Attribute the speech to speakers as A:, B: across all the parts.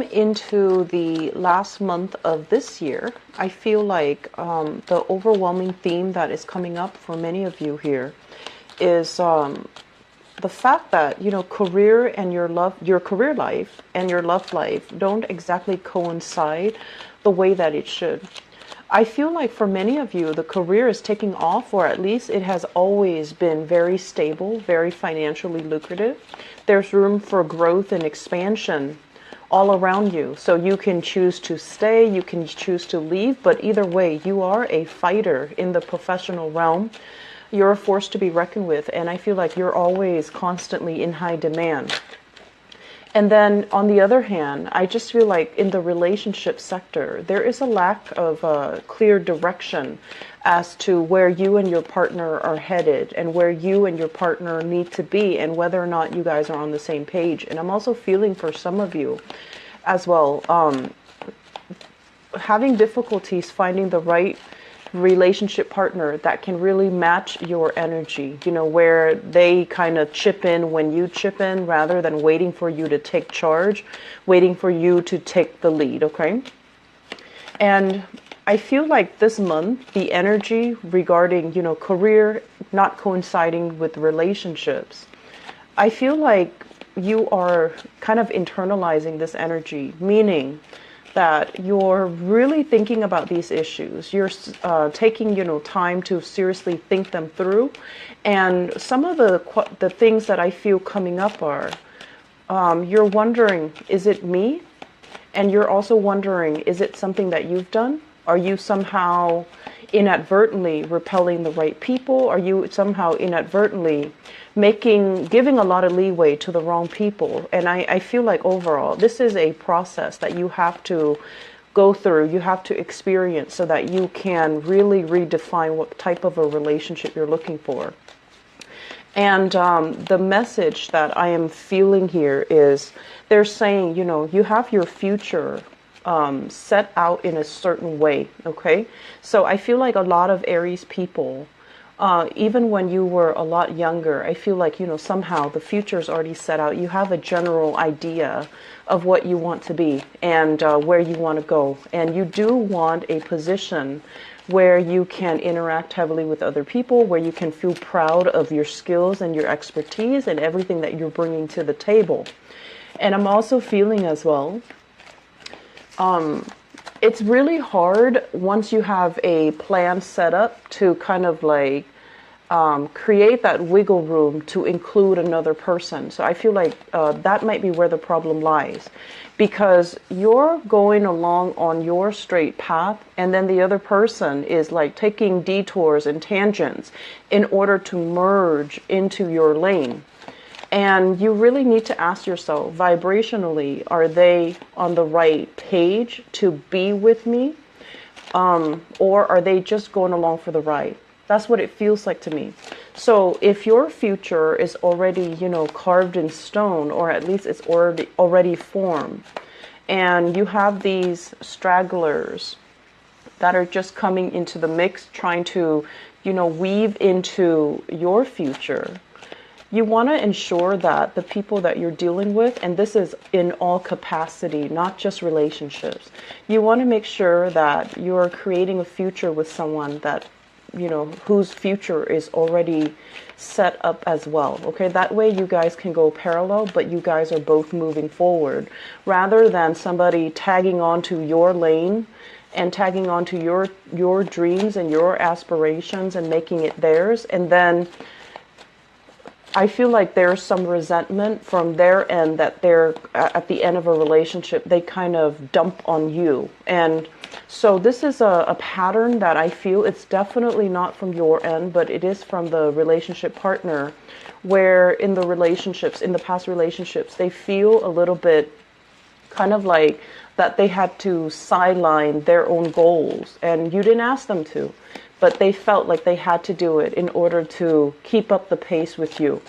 A: Into the last month of this year, I feel like the overwhelming theme that is coming up for many of you here is the fact that, you know, career and your career life and your love life don't exactly coincide the way that it should. I feel like for many of you, the career is taking off, or at least it has always been very stable, very financially lucrative. There's room for growth and expansion all around you. So you can choose to stay, you can choose to leave, but either way, you are a fighter in the professional realm. You're a force to be reckoned with, and I feel like you're always constantly in high demand. And then on the other hand, I just feel like in the relationship sector, there is a lack of clear direction as to where you and your partner are headed and where you and your partner need to be and whether or not you guys are on the same page. And I'm also feeling for some of you as well, having difficulties finding the right relationship partner that can really match your energy, you know, where they kind of chip in when you chip in rather than waiting for you to take charge, waiting for you to take the lead, okay? And I feel like this month, the energy regarding, you know, career not coinciding with relationships, I feel like you are kind of internalizing this energy, meaning that you're really thinking about these issues. You're taking, you know, time to seriously think them through. And some of the things that I feel coming up are, you're wondering, is it me? And you're also wondering, is it something that you've done? Are you somehow inadvertently repelling the right people? Are you somehow inadvertently giving a lot of leeway to the wrong people? And I feel like overall, this is a process that you have to go through, you have to experience so that you can really redefine what type of a relationship you're looking for. And the message that I am feeling here is they're saying, you know, you have your future set out in a certain way, okay? So I feel like a lot of Aries people, even when you were a lot younger, I feel like, you know, somehow the future is already set out. You have a general idea of what you want to be and where you want to go. And you do want a position where you can interact heavily with other people, where you can feel proud of your skills and your expertise and everything that you're bringing to the table. And I'm also feeling as well, it's really hard once you have a plan set up to kind of like create that wiggle room to include another person. So I feel like that might be where the problem lies, because you're going along on your straight path and then the other person is like taking detours and tangents in order to merge into your lane. And you really need to ask yourself, vibrationally, are they on the right page to be with me? Or are they just going along for the ride? That's what it feels like to me. So if your future is already, you know, carved in stone, or at least it's already formed, and you have these stragglers that are just coming into the mix, trying to, you know, weave into your future, you want to ensure that the people that you're dealing with, and this is in all capacity, not just relationships, you want to make sure that you're creating a future with someone that, you know, whose future is already set up as well. Okay, that way you guys can go parallel, but you guys are both moving forward, rather than somebody tagging onto your lane and tagging onto your dreams and your aspirations and making it theirs. And then I feel like there's some resentment from their end that they're at the end of a relationship, they kind of dump on you. And so this is a pattern that I feel it's definitely not from your end, but it is from the relationship partner, where in the past relationships, they feel a little bit kind of like that they had to sideline their own goals, and you didn't ask them to, but they felt like they had to do it in order to keep up the pace with you.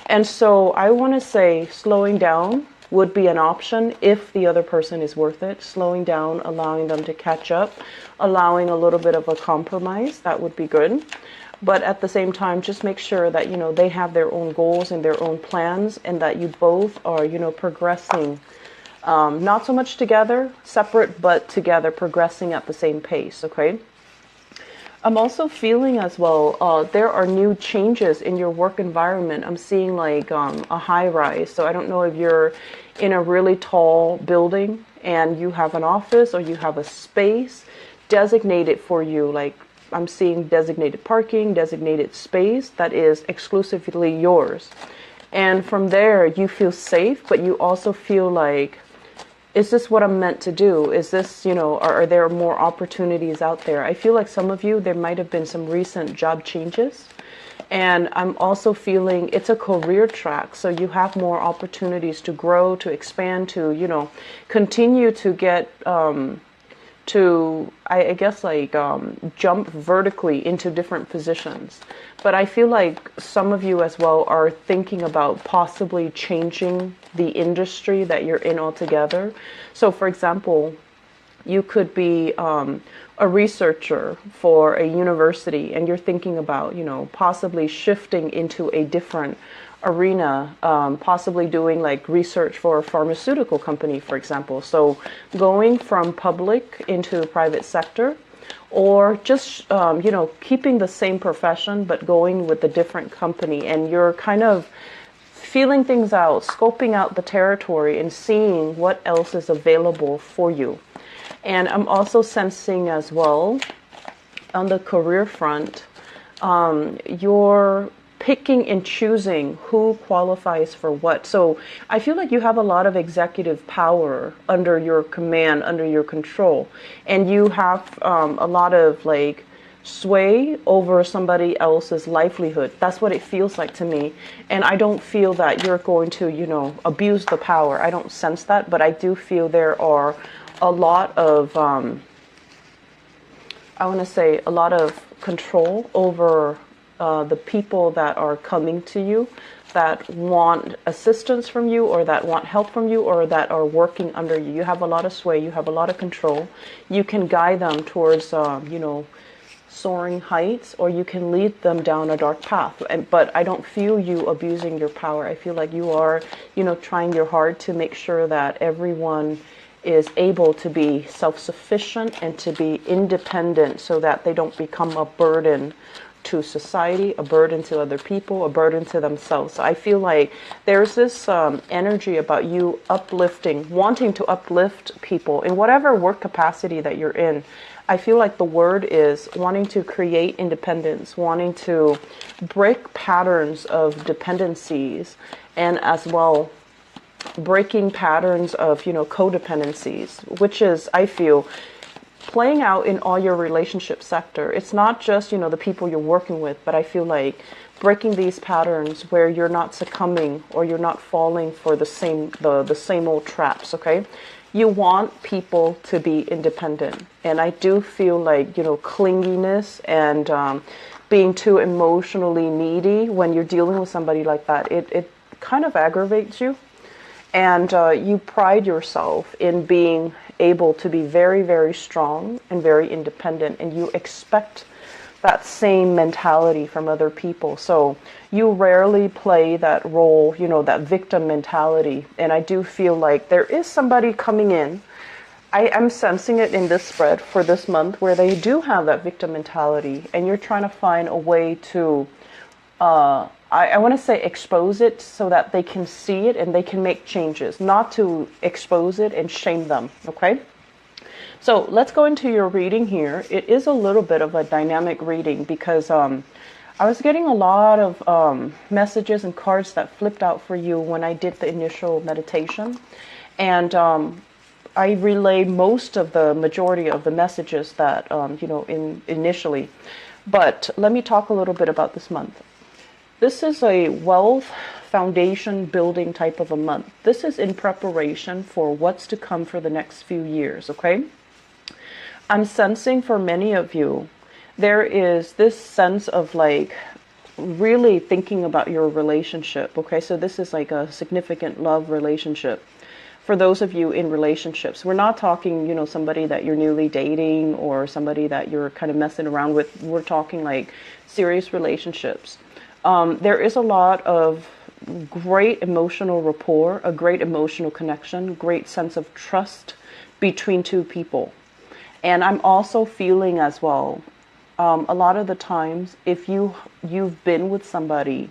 A: And so I want to say slowing down would be an option if the other person is worth it. Slowing down, allowing them to catch up, allowing a little bit of a compromise, that would be good. But at the same time, just make sure that, you know, they have their own goals and their own plans, and that you both are, you know, progressing Not so much together, separate, but together, progressing at the same pace, okay? I'm also feeling as well, there are new changes in your work environment. I'm seeing like a high rise. So I don't know if you're in a really tall building and you have an office or you have a space designated for you. Like I'm seeing designated parking, designated space that is exclusively yours. And from there, you feel safe, but you also feel like, is this what I'm meant to do? Is this, are there more opportunities out there? I feel like some of you, there might have been some recent job changes. And I'm also feeling it's a career track. So you have more opportunities to grow, to expand, to, continue to get, I guess, like jump vertically into different positions. But I feel like some of you as well are thinking about possibly changing the industry that you're in altogether. So for example, you could be a researcher for a university and you're thinking about, possibly shifting into a different arena, possibly doing like research for a pharmaceutical company, for example. So going from public into the private sector, or just, keeping the same profession, but going with a different company. And you're kind of feeling things out, scoping out the territory and seeing what else is available for you. And I'm also sensing as well on the career front, you're picking and choosing who qualifies for what. So I feel like you have a lot of executive power under your command, under your control, and you have a lot of like sway over somebody else's livelihood. That's what it feels like to me. And I don't feel that you're going to, abuse the power. I don't sense that, but I do feel there are a lot of, I want to say, a lot of control over the people that are coming to you, that want assistance from you, or that want help from you, or that are working under you. You have a lot of sway, you have a lot of control. You can guide them towards, soaring heights, or you can lead them down a dark path. But I don't feel you abusing your power. I feel like you are, trying your hard to make sure that everyone is able to be self-sufficient and to be independent so that they don't become a burden to society, a burden to other people, a burden to themselves. So I feel like there's this energy about you uplifting, wanting to uplift people in whatever work capacity that you're in. I feel like the word is wanting to create independence, wanting to break patterns of dependencies, and as well breaking patterns of, codependencies, which is, I feel, playing out in all your relationship sector. It's not just, the people you're working with, but I feel like breaking these patterns where you're not succumbing or you're not falling for the same old traps, okay? You want people to be independent. And I do feel like, clinginess and being too emotionally needy when you're dealing with somebody like that, it kind of aggravates you. And you pride yourself in being able to be very, very strong and very independent, and you expect that same mentality from other people. So you rarely play that role, that victim mentality. And I do feel like there is somebody coming in. I am sensing it in this spread for this month where they do have that victim mentality, and you're trying to find a way to I want to say expose it so that they can see it and they can make changes, not to expose it and shame them, okay? So let's go into your reading here. It is a little bit of a dynamic reading because I was getting a lot of messages and cards that flipped out for you when I did the initial meditation. And I relayed most of the majority of the messages that, initially. But let me talk a little bit about this month. This is a wealth foundation building type of a month. This is in preparation for what's to come for the next few years, okay? I'm sensing for many of you, there is this sense of like really thinking about your relationship, okay? So this is like a significant love relationship. For those of you in relationships, we're not talking, somebody that you're newly dating or somebody that you're kind of messing around with. We're talking like serious relationships. There is a lot of great emotional rapport, a great emotional connection, great sense of trust between two people. And I'm also feeling as well, a lot of the times, if you've been with somebody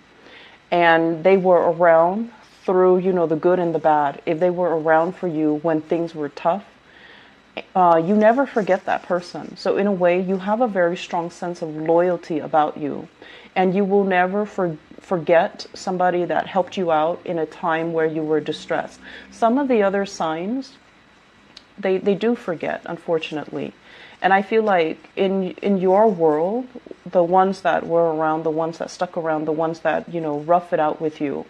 A: and they were around through, the good and the bad, if they were around for you when things were tough, you never forget that person. So in a way, you have a very strong sense of loyalty about you, and you will never forget somebody that helped you out in a time where you were distressed. Some of the other signs, they do forget, unfortunately. And I feel like in your world, the ones that were around, the ones that stuck around, the ones that, rough it out with you,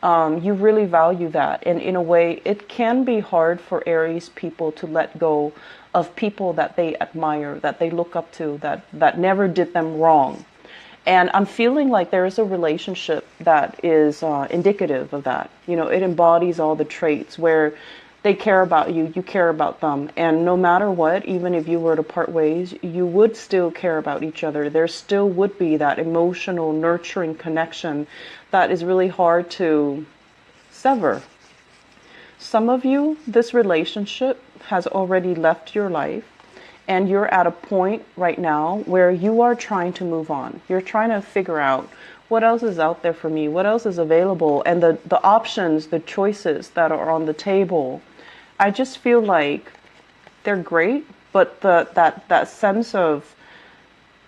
A: you really value that. And in a way, it can be hard for Aries people to let go of people that they admire, that they look up to, that never did them wrong. And I'm feeling like there is a relationship that is indicative of that. It embodies all the traits where they care about you, you care about them. And no matter what, even if you were to part ways, you would still care about each other. There still would be that emotional, nurturing connection that is really hard to sever. Some of you, this relationship has already left your life, and you're at a point right now where you are trying to move on. You're trying to figure out what else is out there for me, what else is available, and the options, the choices that are on the table. I just feel like they're great, but that sense of,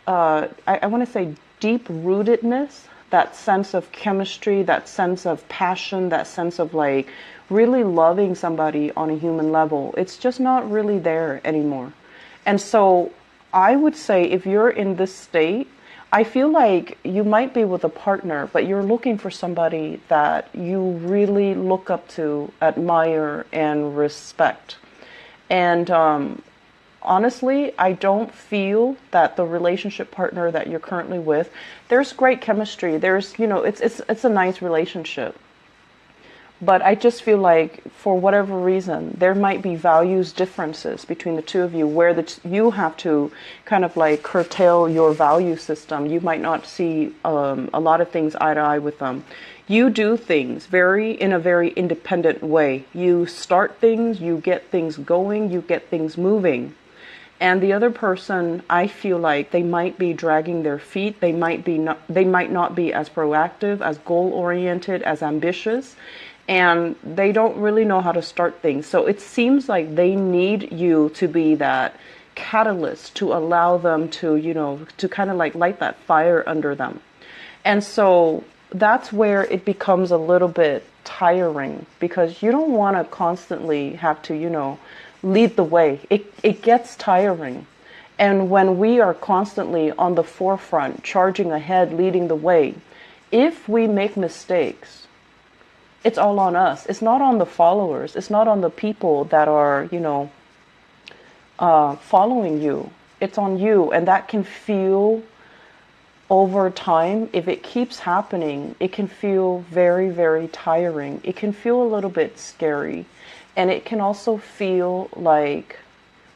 A: I want to say deep rootedness, that sense of chemistry, that sense of passion, that sense of like really loving somebody on a human level, it's just not really there anymore. And so I would say if you're in this state, I feel like you might be with a partner, but you're looking for somebody that you really look up to, admire, and respect. And honestly, I don't feel that the relationship partner that you're currently with, there's great chemistry. There's, it's a nice relationship. But I just feel like for whatever reason, there might be values differences between the two of you where you have to kind of like curtail your value system. You might not see a lot of things eye to eye with them. You do things in a very independent way. You start things, you get things going, you get things moving. And the other person, I feel like they might be dragging their feet. They might not be as proactive, as goal-oriented, as ambitious. And they don't really know how to start things. So it seems like they need you to be that catalyst to allow them to, to kind of like light that fire under them. And so that's where it becomes a little bit tiring, because you don't want to constantly have to, lead the way. It gets tiring. And when we are constantly on the forefront, charging ahead, leading the way, if we make mistakes, it's all on us. It's not on the followers. It's not on the people that are, following you. It's on you. And that can feel, over time, if it keeps happening, it can feel very, very tiring. It can feel a little bit scary. And it can also feel like,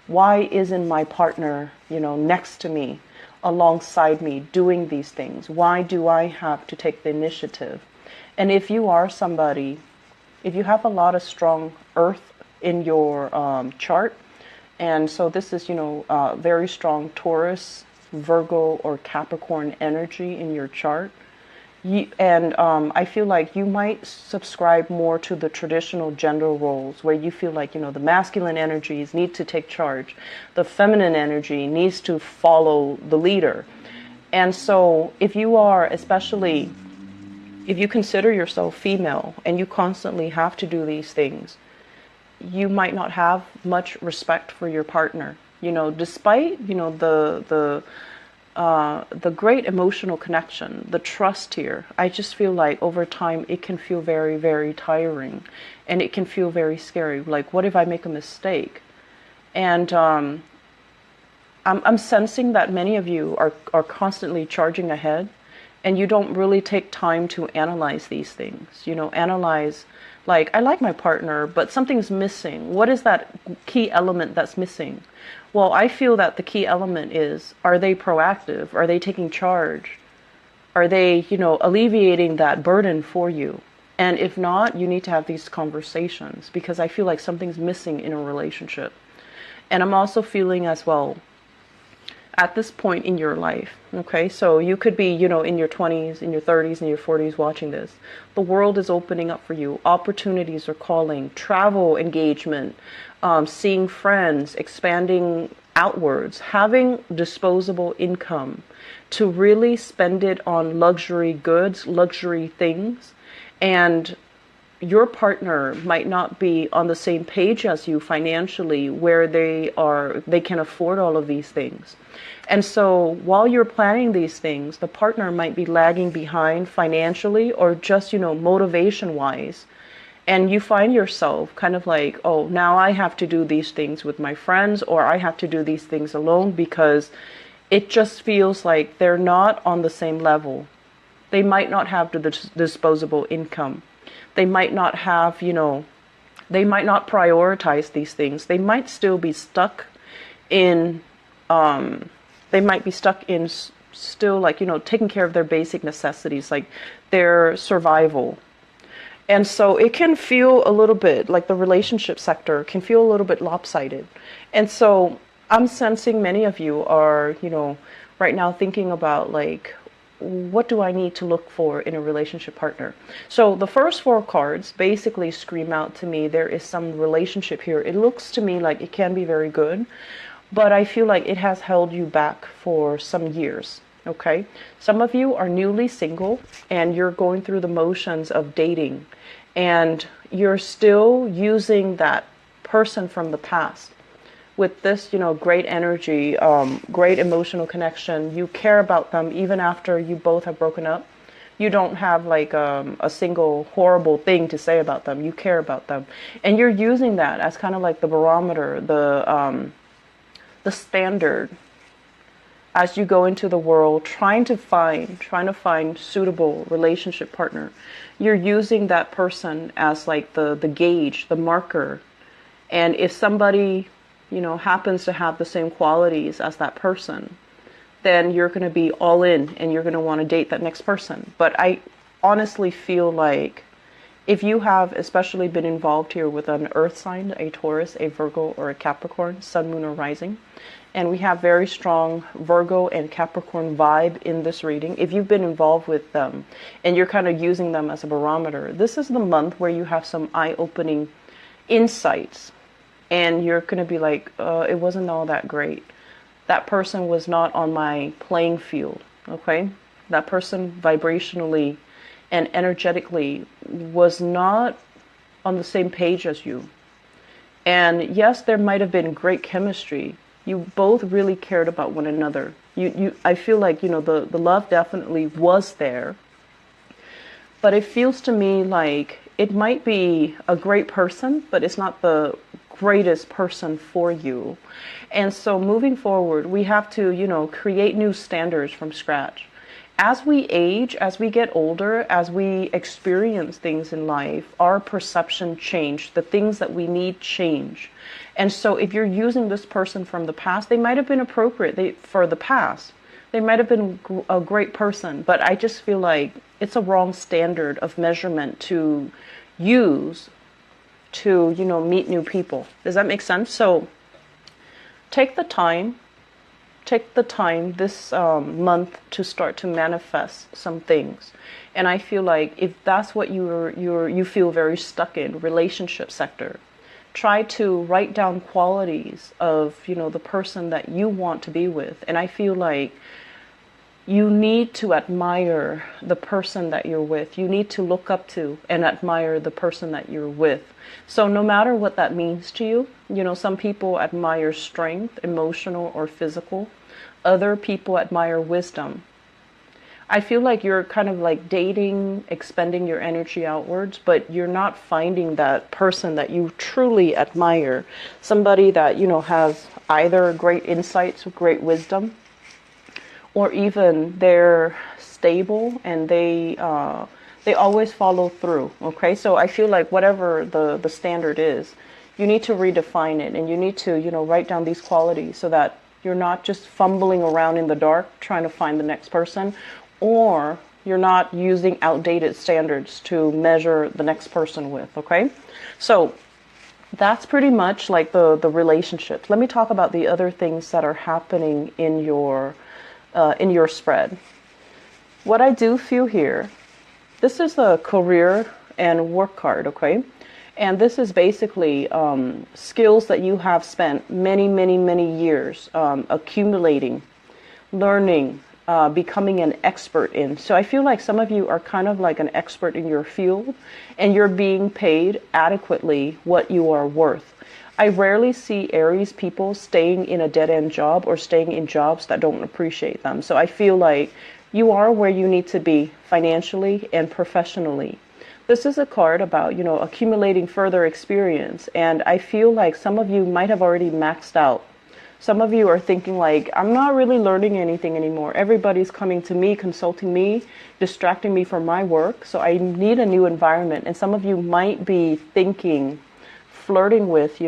A: why isn't my partner, next to me, alongside me, doing these things? Why do I have to take the initiative? And if you are somebody, if you have a lot of strong earth in your chart, and so this is, very strong Taurus, Virgo, or Capricorn energy in your chart, I feel like you might subscribe more to the traditional gender roles where you feel like, the masculine energies need to take charge. The feminine energy needs to follow the leader. And so if you are, especially if you consider yourself female and you constantly have to do these things, you might not have much respect for your partner. Despite, the great emotional connection, the trust here, I just feel like over time it can feel very, very tiring, and it can feel very scary. Like, what if I make a mistake? And I'm sensing that many of you are constantly charging ahead, and you don't really take time to analyze these things. Analyze, like, I like my partner, but something's missing. What is that key element that's missing? Well, I feel that the key element is, are they proactive? Are they taking charge? Are they, alleviating that burden for you? And if not, you need to have these conversations, because I feel like something's missing in a relationship. And I'm also feeling as well, at this point in your life, okay? So you could be, in your 20s, in your 30s, in your 40s watching this. The world is opening up for you. Opportunities are calling. Travel engagement, seeing friends, expanding outwards, having disposable income to really spend it on luxury goods, luxury things. And your partner might not be on the same page as you financially, where they can afford all of these things. And so while you're planning these things, the partner might be lagging behind financially, or just, motivation wise. And you find yourself kind of like, oh, now I have to do these things with my friends, or I have to do these things alone, because it just feels like they're not on the same level. They might not have the disposable income. They might not have, they might not prioritize these things. They might still be stuck in, still like, taking care of their basic necessities, like their survival. And so it can feel a little bit like the relationship sector can feel a little bit lopsided. And so I'm sensing many of you are, right now thinking about like, what do I need to look for in a relationship partner? So the first 4 cards basically scream out to me, there is some relationship here. It looks to me like it can be very good, but I feel like it has held you back for some years. Okay. Some of you are newly single and you're going through the motions of dating, and you're still using that person from the past with this, great energy, great emotional connection. You care about them even after you both have broken up. You don't have like a single horrible thing to say about them. You care about them, and you're using that as kind of like the barometer, the standard, as you go into the world, trying to find suitable relationship partner. You're using that person as like the gauge, the marker. And if somebody, happens to have the same qualities as that person, then you're going to be all in and you're going to want to date that next person. But I honestly feel like if you have especially been involved here with an earth sign, a Taurus, a Virgo, or a Capricorn, sun, moon, or rising, and we have very strong Virgo and Capricorn vibe in this reading. If you've been involved with them and you're kind of using them as a barometer, this is the month where you have some eye-opening insights. And you're going to be like, it wasn't all that great. That person was not on my playing field, okay? That person vibrationally and energetically was not on the same page as you. And yes, there might have been great chemistry. You both really cared about one another. I feel like, the love definitely was there. But it feels to me like it might be a great person, but it's not the greatest person for you. And so moving forward, we have to, create new standards from scratch. As we age, as we get older, as we experience things in life, our perception change. The things that we need change. And so if you're using this person from the past, they might have been appropriate for the past. They might have been a great person, but I just feel like it's a wrong standard of measurement to use to, meet new people. Does that make sense? So take the time this month to start to manifest some things. And I feel like if that's what you feel very stuck in, relationship sector, try to write down qualities of, the person that you want to be with. And I feel like you need to admire the person that you're with. You need to look up to and admire the person that you're with. So no matter what that means to you, some people admire strength, emotional or physical. Other people admire wisdom. I feel like you're kind of like dating, expending your energy outwards, but you're not finding that person that you truly admire. Somebody that, has either great insights, great wisdom, or even they're stable and they always follow through. Okay, so I feel like whatever the standard is, you need to redefine it, and you need to write down these qualities so that you're not just fumbling around in the dark trying to find the next person, or You're not using outdated standards to measure the next person with, okay? So that's pretty much like the relationships. Let me talk about the other things that are happening in your spread. What I do feel here, this is the career and work card, okay? And this is basically skills that you have spent many, many, many years accumulating, learning, becoming an expert in. So I feel like some of you are kind of like an expert in your field, and you're being paid adequately what you are worth. I rarely see Aries people staying in a dead-end job or staying in jobs that don't appreciate them. So I feel like you are where you need to be financially and professionally. This is a card about, accumulating further experience. And I feel like some of you might have already maxed out. Some of you are thinking like, I'm not really learning anything anymore. Everybody's coming to me, consulting me, distracting me from my work. So I need a new environment. And some of you might be thinking, flirting with,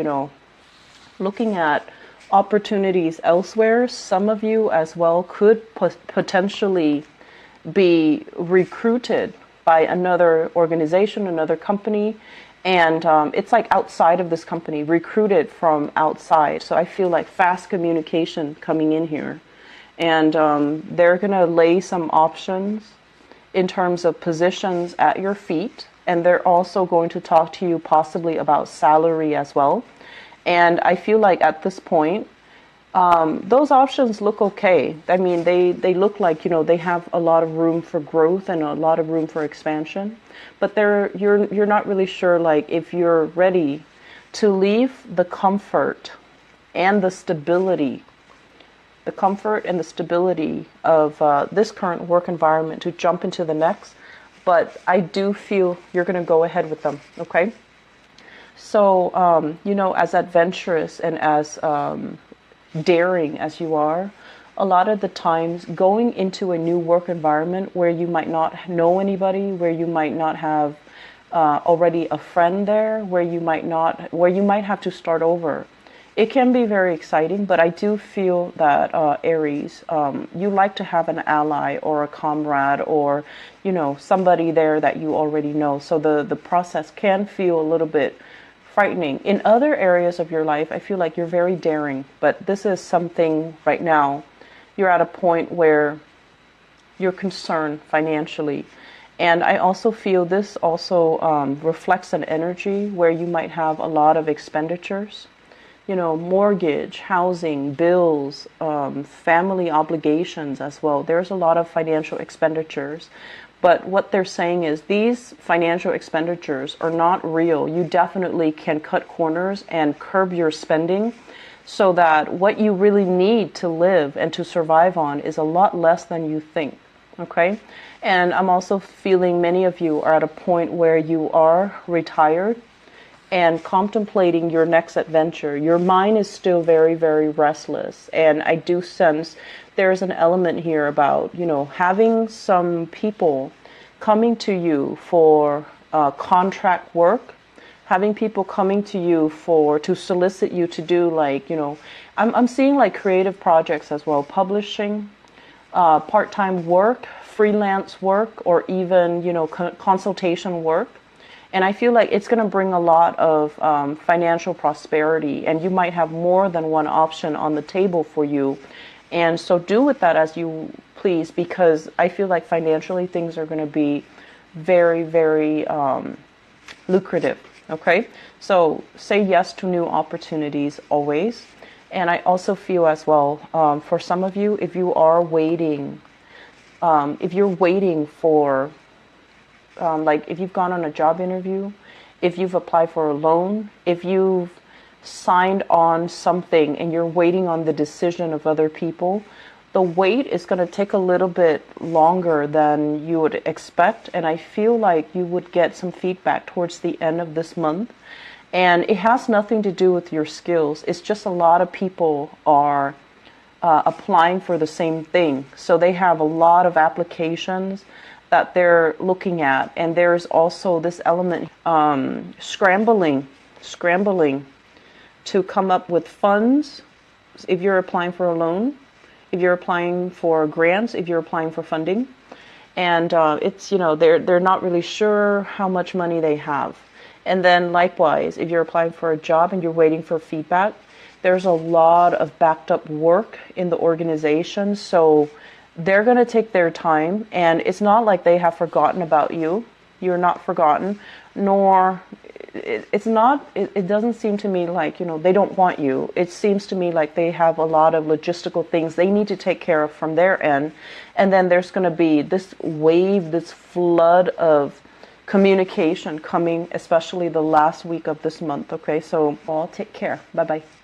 A: looking at opportunities elsewhere. Some of you as well could potentially be recruited by another organization, another company, and it's like outside of this company, recruited from outside. So I feel like fast communication coming in here, and they're going to lay some options in terms of positions at your feet, and they're also going to talk to you possibly about salary as well. And I feel like at this point, those options look okay. I mean, they look like, they have a lot of room for growth and a lot of room for expansion, but you're not really sure like if you're ready to leave the comfort and the stability of this current work environment to jump into the next. But I do feel you're going to go ahead with them. Okay. So, as adventurous and as, daring as you are, a lot of the times going into a new work environment where you might not know anybody, where you might not have already a friend there, where you might have to start over. It can be very exciting, but I do feel that Aries, you like to have an ally or a comrade or, somebody there that you already know. So the process can feel a little bit frightening. In other areas of your life, I feel like you're very daring, but this is something right now. You're at a point where you're concerned financially. And I also feel this also reflects an energy where you might have a lot of expenditures, mortgage, housing, bills, family obligations as well. There's a lot of financial expenditures. But what they're saying is these financial expenditures are not real. You definitely can cut corners and curb your spending so that what you really need to live and to survive on is a lot less than you think. Okay? And I'm also feeling many of you are at a point where you are retired and contemplating your next adventure. Your mind is still very, very restless. And I do sense there's an element here about, having some people coming to you for contract work, having people coming to you to solicit you to do like, I'm seeing like creative projects as well, publishing, part-time work, freelance work, or even, consultation work. And I feel like it's going to bring a lot of financial prosperity, and you might have more than one option on the table for you. And so do with that as you please, because I feel like financially things are going to be very, very lucrative. Okay? So say yes to new opportunities always. And I also feel as well, for some of you, if you are waiting, if you're waiting for, like if you've gone on a job interview, if you've applied for a loan, if you've signed on something and you're waiting on the decision of other people, the wait is going to take a little bit longer than you would expect. And I feel like you would get some feedback towards the end of this month. And it has nothing to do with your skills. It's just a lot of people are applying for the same thing. So they have a lot of applications that they're looking at. And there's also this element, scrambling to come up with funds if you're applying for a loan, if you're applying for grants, if you're applying for funding. and it's, they're not really sure how much money they have. And then likewise, if you're applying for a job and you're waiting for feedback, there's a lot of backed up work in the organization, so they're going to take their time, and it's not like they have forgotten about you. You're not forgotten, nor it doesn't seem to me like, they don't want you. It seems to me like they have a lot of logistical things they need to take care of from their end. And then there's going to be this wave, this flood of communication coming, especially the last week of this month. Okay, so all take care. Bye-bye.